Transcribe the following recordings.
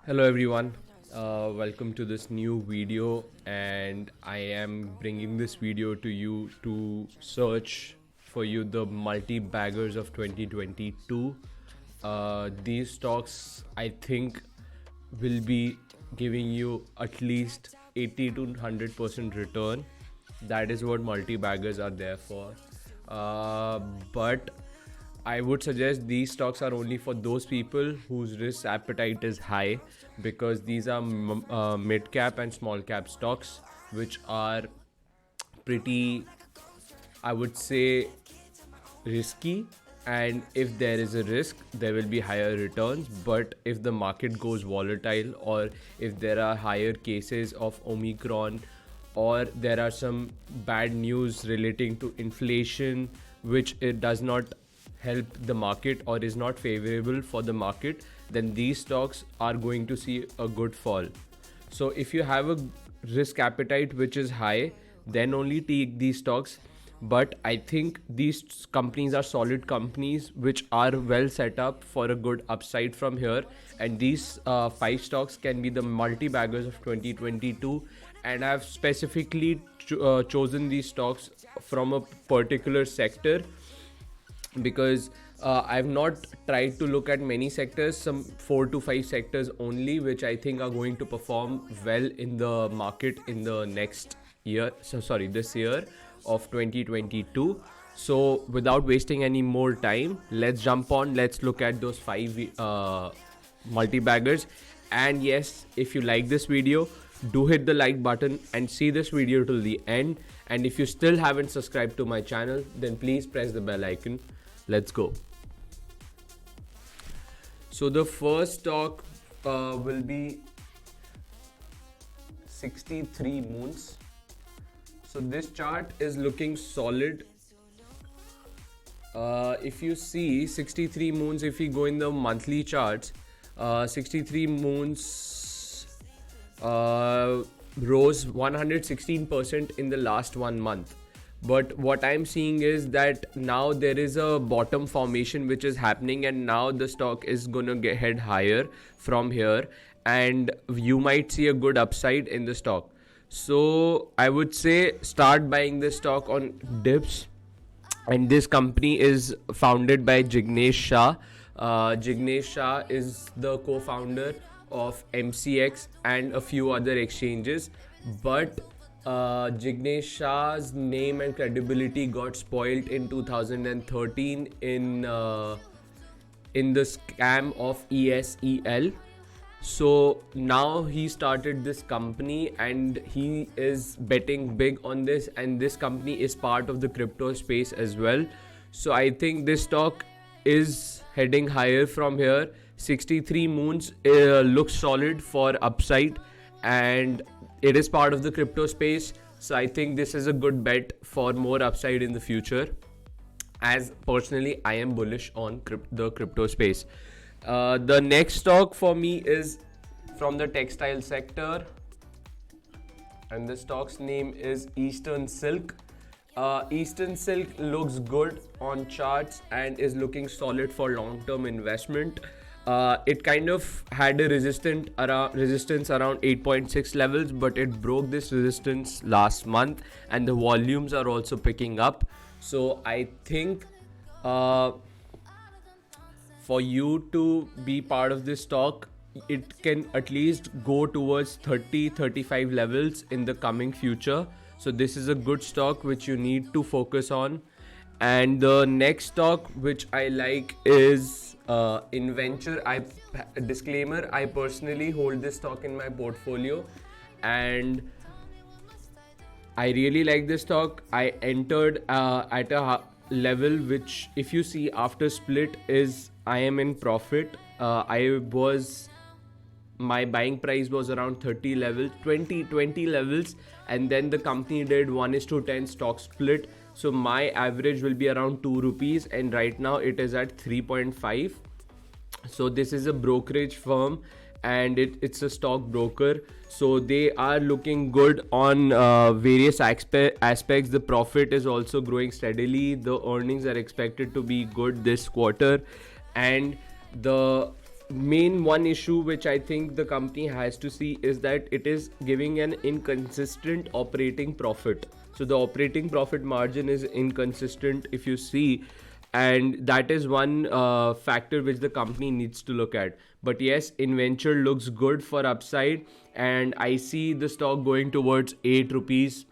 Hello everyone, welcome to this new video, and I am bringing this video to you to search for you the multi-baggers of 2022. These stocks I think will be giving you at least 80 to 100% return. That is what multi-baggers are there for. But I would suggest these stocks are only for those people whose risk appetite is high, because these are mid cap and small cap stocks, which are pretty, I would say, risky. And if there is a risk, there will be higher returns. But if the market goes volatile, or if there are higher cases of Omicron, or there are some bad news relating to inflation, which it does not help the market or is not favorable for the market, then these stocks are going to see a good fall. So if you have a risk appetite which is high, then only take these stocks. But I think these companies are solid companies which are well set up for a good upside from here. And these five stocks can be the multi baggers of 2022. And I've specifically chosen these stocks from a particular sector, because I've not tried to look at many sectors, some 4 to 5 sectors only, which I think are going to perform well in the market in the next year. This year of 2022. So without wasting any more time, let's jump on. Let's look at those five multi baggers. And yes, if you like this video, do hit the like button and see this video till the end. And if you still haven't subscribed to my channel, then please press the bell icon. Let's go. So the first stock will be 63 Moons. So this chart is looking solid. If you see 63 Moons, if we go in the monthly charts, 63 Moons rose 116% in the last 1 month. But what I'm seeing is that now there is a bottom formation which is happening, and now the stock is gonna head higher from here, and you might see a good upside in the stock. So I would say start buying this stock on dips. And this company is founded by Jignesh Shah. Jignesh Shah is the co-founder of MCX and a few other exchanges. But Jignesh Shah's name and credibility got spoiled in 2013 in the scam of ESEL. So now he started this company and he is betting big on this, and this company is part of the crypto space as well. So I think this stock is heading higher from here. 63 Moons looks solid for upside, and it is part of the crypto space. So I think this is a good bet for more upside in the future, as personally I am bullish on the crypto space. The next stock for me is from the textile sector, and the stock's name is Eastern Silk. Eastern Silk looks good on charts and is looking solid for long-term investment. It kind of had a resistance around 8.6 levels, but it broke this resistance last month, and the volumes are also picking up. So I think for you to be part of this stock, it can at least go towards 30-35 levels in the coming future. So this is a good stock which you need to focus on. And the next stock which I like is Inventure. Disclaimer, I personally hold this stock in my portfolio, and I really like this stock. I entered at a level which, if you see after split, is I am in profit. My buying price was around 30 levels, 20 levels, and then the company did 1:10 stock split. So my average will be around 2 rupees, and right now it is at 3.5. So this is a brokerage firm, and it's a stock broker. So they are looking good on various aspects. The profit is also growing steadily. The earnings are expected to be good this quarter, and the main one issue which I think the company has to see is that it is giving an inconsistent operating profit. So the operating profit margin is inconsistent if you see, and that is one factor which the company needs to look at. But yes, Inventure looks good for upside, and I see the stock going towards 8 rupees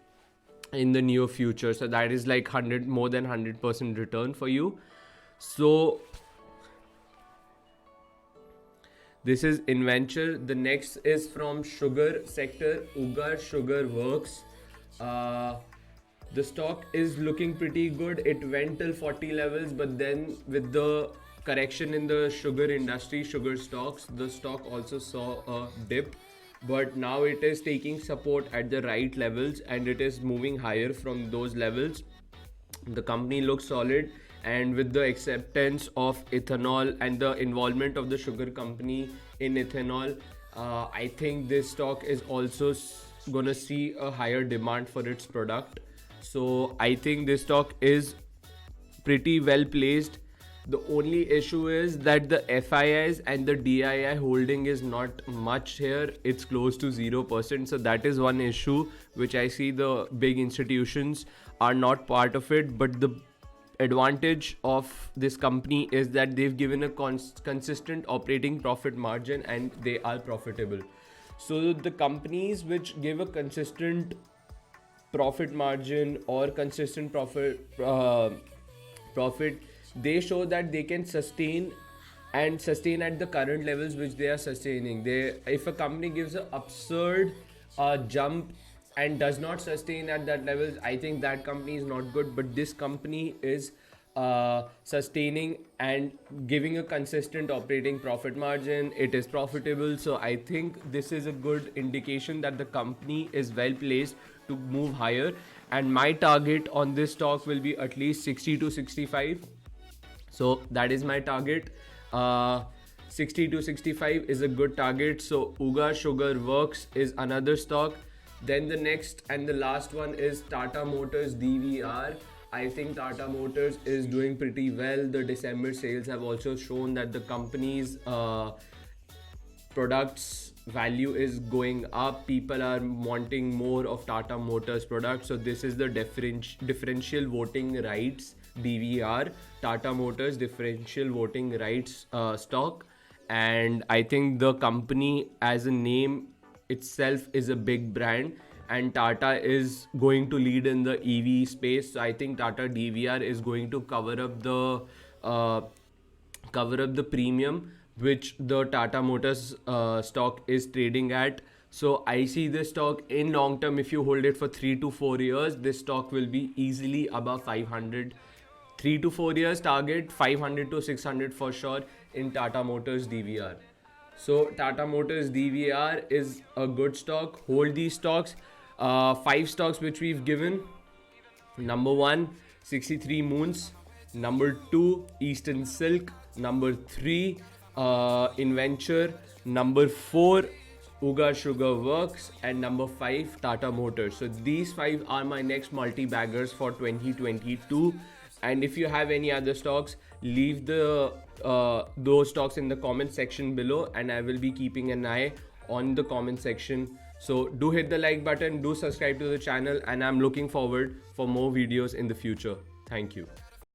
in the near future. So that is like 100, more than 100% return for you. So this is Inventure. The next is from sugar sector, Ugar Sugar Works. The stock is looking pretty good. It went till 40 levels, but then with the correction in the sugar industry, sugar stocks, the stock also saw a dip. But now it is taking support at the right levels and it is moving higher from those levels. The company looks solid, and with the acceptance of ethanol and the involvement of the sugar company in ethanol, I think this stock is also gonna see a higher demand for its product. So I think this stock is pretty well placed. The only issue is that the FIIs and the DII holding is not much here. It's close to 0%. So that is one issue which I see the big institutions are not part of it. But the advantage of this company is that they've given a consistent operating profit margin and they are profitable. So the companies which give a consistent profit margin or consistent profit, they show that they can sustain at the current levels which they are sustaining. If a company gives an absurd jump and does not sustain at that levels, I think that company is not good. But this company is sustaining and giving a consistent operating profit margin. It is profitable, so I think this is a good indication that the company is well placed to move higher. And my target on this stock will be at least 60 to 65. So that is my target. 60 to 65 is a good target. So Ugar Sugar Works is another stock. Then the next and the last one is Tata Motors DVR. I think Tata Motors is doing pretty well. The December sales have also shown that the company's products value is going up. People are wanting more of Tata Motors products. So this is the differential voting rights DVR, Tata Motors differential voting rights stock. And I think the company as a name itself is a big brand, and Tata is going to lead in the EV space. So I think Tata DVR is going to cover up the premium which the Tata Motors stock is trading at. So I see this stock in long term, if you hold it for 3 to 4 years, this stock will be easily above 500. 3 to 4 years target 500 to 600 for sure in Tata Motors DVR. So Tata Motors DVR is a good stock. Hold these stocks. 5 stocks which we've given. Number 1, 63 Moons. Number 2, Eastern Silk. Number 3, Inventure. Number 4, Ugar Sugar Works. And number 5, Tata Motors. So these 5 are my next multi-baggers for 2022. And if you have any other stocks, leave those stocks in the comment section below, and I will be keeping an eye on the comment section. So do hit the like button, do subscribe to the channel, and I'm looking forward for more videos in the future. Thank you.